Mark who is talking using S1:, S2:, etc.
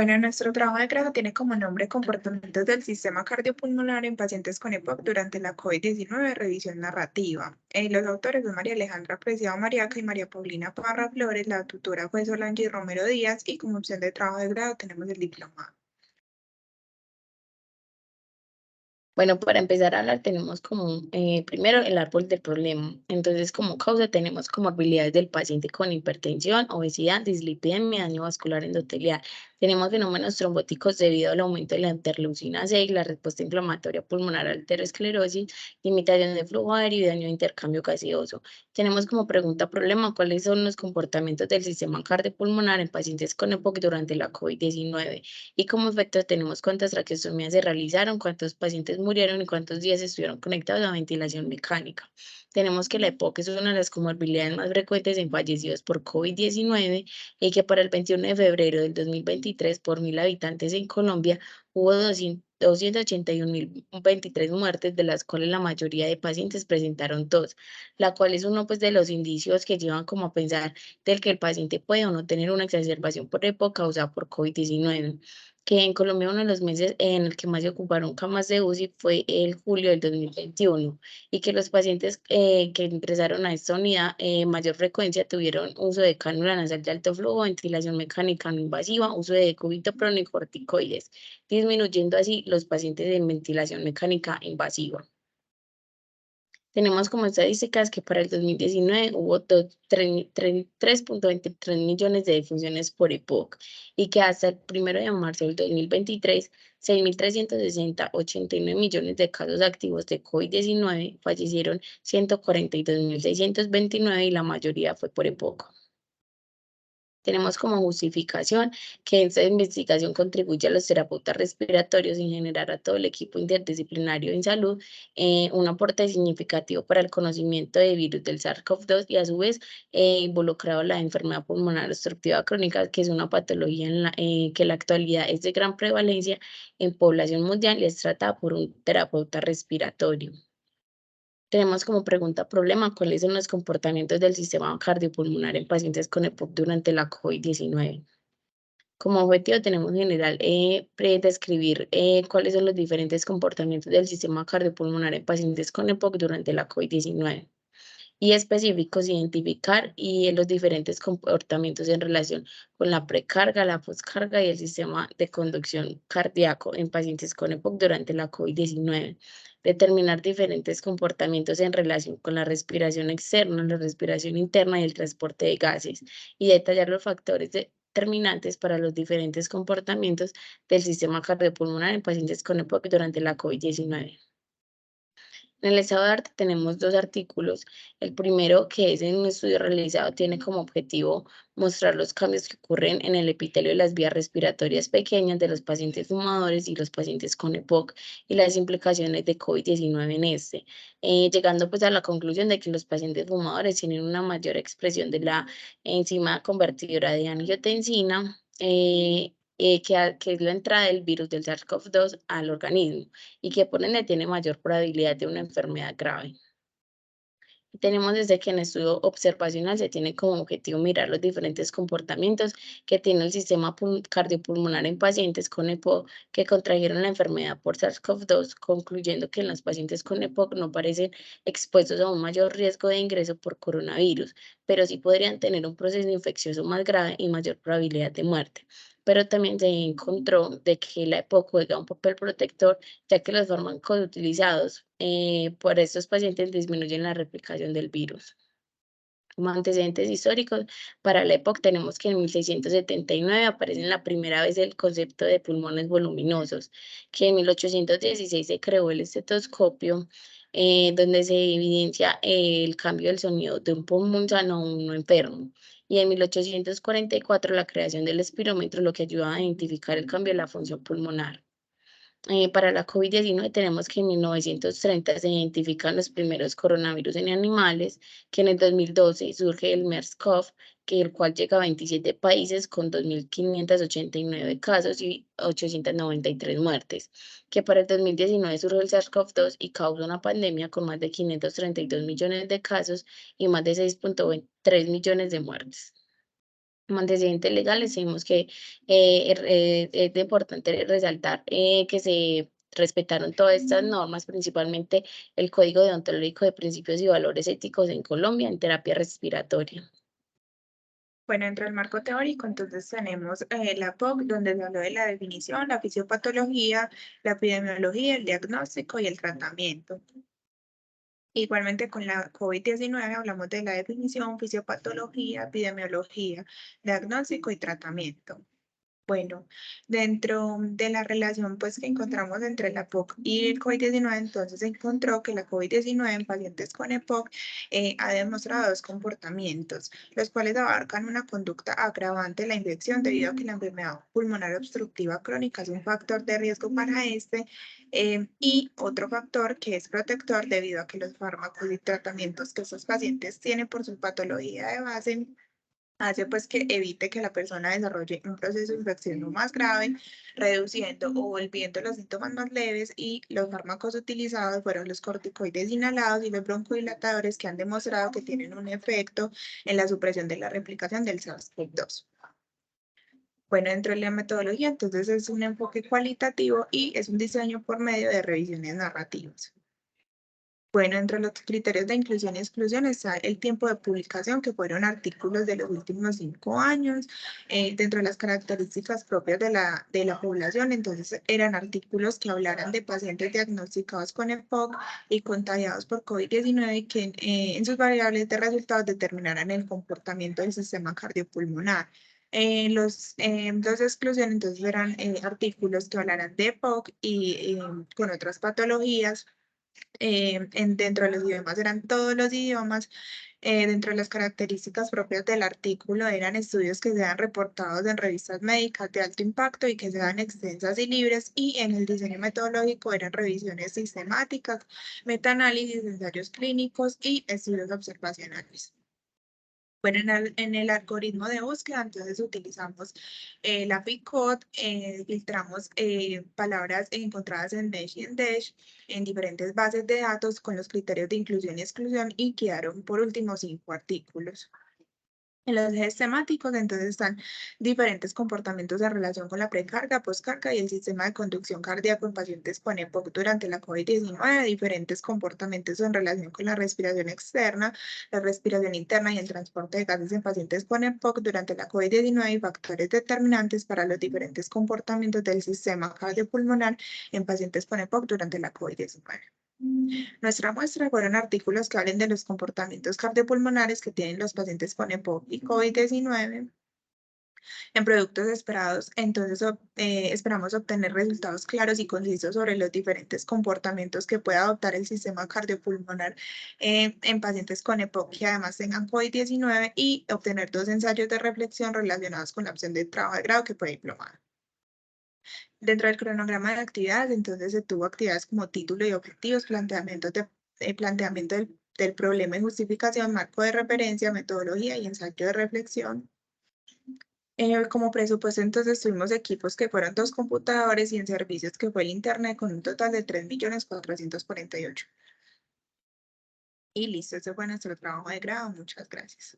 S1: Bueno, nuestro trabajo de grado tiene como nombre Comportamientos del sistema cardiopulmonar en pacientes con EPOC durante la COVID-19, revisión narrativa. Los autores son María Alejandra Preciado Mariaca y María Paulina Parra Flores, la tutora fue Solange Romero Díaz y como opción de trabajo de grado tenemos el diplomado.
S2: Bueno, para empezar a hablar tenemos como primero el árbol del problema. Entonces, como causa tenemos comorbilidades del paciente con hipertensión, obesidad, dislipidemia, daño vascular endotelial. Tenemos fenómenos trombóticos debido al aumento de la interleucina 6, la respuesta inflamatoria pulmonar, arteriosclerosis, limitación de flujo aéreo y daño de intercambio gaseoso. Tenemos como pregunta problema cuáles son los comportamientos del sistema cardiopulmonar en pacientes con EPOC durante la COVID-19. Y como efecto tenemos cuántas traqueostomías se realizaron, cuántos pacientes murieron y cuántos días estuvieron conectados a ventilación mecánica. Tenemos que la EPOC es una de las comorbilidades más frecuentes en fallecidos por COVID-19 y que para el 21 de febrero del 2023 por 1.000 habitantes en Colombia hubo 281.023 muertes, de las cuales la mayoría de pacientes presentaron tos, la cual es uno pues, de los indicios que llevan como a pensar del que el paciente puede o no tener una exacerbación por EPOC causada por COVID-19, que en Colombia uno de los meses en el que más se ocuparon camas de UCI fue el julio del 2021 y que los pacientes que ingresaron a esta unidad mayor frecuencia tuvieron uso de cánula nasal de alto flujo, ventilación mecánica no invasiva, uso de decúbito y corticoides, disminuyendo así los pacientes en ventilación mecánica invasiva. Tenemos como estadísticas que para el 2019 hubo 3.23 millones de defunciones por EPOC y que hasta el 1 de marzo del 2023, 6.360, 89 millones de casos activos de COVID-19, fallecieron 142.629 y la mayoría fue por EPOC. Tenemos como justificación que esta investigación contribuye a los terapeutas respiratorios en generar a todo el equipo interdisciplinario en salud un aporte significativo para el conocimiento de virus del SARS-CoV-2 y a su vez involucrado la enfermedad pulmonar obstructiva crónica, que es una patología que en la actualidad es de gran prevalencia en población mundial y es tratada por un terapeuta respiratorio. Tenemos como pregunta problema cuáles son los comportamientos del sistema cardiopulmonar en pacientes con EPOC durante la COVID-19. Como objetivo tenemos en general describir cuáles son los diferentes comportamientos del sistema cardiopulmonar en pacientes con EPOC durante la COVID-19 y específicos identificar los diferentes comportamientos en relación con la precarga, la poscarga y el sistema de conducción cardíaco en pacientes con EPOC durante la COVID-19. Determinar diferentes comportamientos en relación con la respiración externa, la respiración interna y el transporte de gases y detallar los factores determinantes para los diferentes comportamientos del sistema cardiopulmonar en pacientes con EPOC durante la COVID-19. En el estado de arte tenemos dos artículos. El primero, que es en un estudio realizado, tiene como objetivo mostrar los cambios que ocurren en el epitelio de las vías respiratorias pequeñas de los pacientes fumadores y los pacientes con EPOC y las implicaciones de COVID-19 en este, llegando pues a la conclusión de que los pacientes fumadores tienen una mayor expresión de la enzima convertidora de angiotensina, que es la entrada del virus del SARS-CoV-2 al organismo y que por ende tiene mayor probabilidad de una enfermedad grave. Tenemos desde que en estudio observacional se tiene como objetivo mirar los diferentes comportamientos que tiene el sistema cardiopulmonar en pacientes con EPOC que contrajeron la enfermedad por SARS-CoV-2, concluyendo que en los pacientes con EPOC no parecen expuestos a un mayor riesgo de ingreso por coronavirus, pero sí podrían tener un proceso infeccioso más grave y mayor probabilidad de muerte. Pero también se encontró de que la EPOC juega un papel protector, ya que los fármacos utilizados por estos pacientes disminuyen la replicación del virus. Como antecedentes históricos, para la época tenemos que en 1679 aparece la primera vez el concepto de pulmones voluminosos, que en 1816 se creó el estetoscopio, donde se evidencia el cambio del sonido de un pulmón sano a uno enfermo. Y en 1844 la creación del espirómetro, lo que ayuda a identificar el cambio de la función pulmonar. Para la COVID-19 tenemos que en 1930 se identifican los primeros coronavirus en animales, que en el 2012 surge el MERS-CoV, que el cual llega a 27 países con 2.589 casos y 893 muertes, que para el 2019 surge el SARS-CoV-2 y causa una pandemia con más de 532 millones de casos y más de 6.3 millones de muertes. Como antecedentes legales, tenemos que es importante resaltar que se respetaron todas estas normas, principalmente el Código Deontológico de Principios y Valores Éticos en Colombia en terapia respiratoria.
S1: Bueno, dentro del marco teórico, entonces tenemos la POC, donde se habló de la definición, la fisiopatología, la epidemiología, el diagnóstico y el tratamiento. Igualmente con la COVID-19 hablamos de la definición, fisiopatología, epidemiología, diagnóstico y tratamiento. Bueno, dentro de la relación pues, que encontramos entre la POC y el COVID-19, entonces se encontró que la COVID-19 en pacientes con EPOC ha demostrado dos comportamientos, los cuales abarcan una conducta agravante de la infección debido a que la enfermedad pulmonar obstructiva crónica es un factor de riesgo para y otro factor que es protector debido a que los fármacos y tratamientos que estos pacientes tienen por su patología de base hace pues que evite que la persona desarrolle un proceso de infección no más grave, reduciendo o volviendo los síntomas más leves y los fármacos utilizados fueron los corticoides inhalados y los broncodilatadores que han demostrado que tienen un efecto en la supresión de la replicación del SARS-CoV-2. Bueno, dentro de la metodología, entonces es un enfoque cualitativo y es un diseño por medio de revisiones narrativas. Bueno, entre los criterios de inclusión y exclusión está el tiempo de publicación, que fueron artículos de los últimos 5 años. Dentro de las características propias de la población, entonces eran artículos que hablaran de pacientes diagnosticados con EPOC y contagiados por COVID-19 y que en sus variables de resultados determinaran el comportamiento del sistema cardiopulmonar. Los dos de exclusión entonces eran artículos que hablaran de EPOC y con otras patologías dentro de los idiomas eran todos los idiomas. Dentro de las características propias del artículo eran estudios que sean reportados en revistas médicas de alto impacto y que sean extensas y libres. Y en el diseño metodológico eran revisiones sistemáticas, metaanálisis, ensayos clínicos y estudios observacionales. Bueno, en el algoritmo de búsqueda, entonces utilizamos la PICOT, filtramos palabras encontradas en Mesh y en Dash en diferentes bases de datos con los criterios de inclusión y exclusión y quedaron por último 5 artículos. En los ejes temáticos, entonces están diferentes comportamientos en relación con la precarga, poscarga y el sistema de conducción cardíaco en pacientes con EPOC durante la COVID-19, diferentes comportamientos en relación con la respiración externa, la respiración interna y el transporte de gases en pacientes con EPOC durante la COVID-19 y factores determinantes para los diferentes comportamientos del sistema cardiopulmonar en pacientes con EPOC durante la COVID-19. Nuestra muestra fueron artículos que hablen de los comportamientos cardiopulmonares que tienen los pacientes con EPOC y COVID-19 en productos esperados. Entonces, esperamos obtener resultados claros y concisos sobre los diferentes comportamientos que puede adoptar el sistema cardiopulmonar en pacientes con EPOC que además tengan COVID-19 y obtener 2 ensayos de reflexión relacionados con la opción de trabajo de grado que puede diplomado. Dentro del cronograma de actividades, entonces se tuvo actividades como título y objetivos, planteamiento del problema y justificación, marco de referencia, metodología y ensayo de reflexión. Como presupuesto, entonces tuvimos equipos que fueron 2 computadores y en servicios que fue el internet con un total de 3.448.000. Y listo, ese fue nuestro trabajo de grado. Muchas gracias.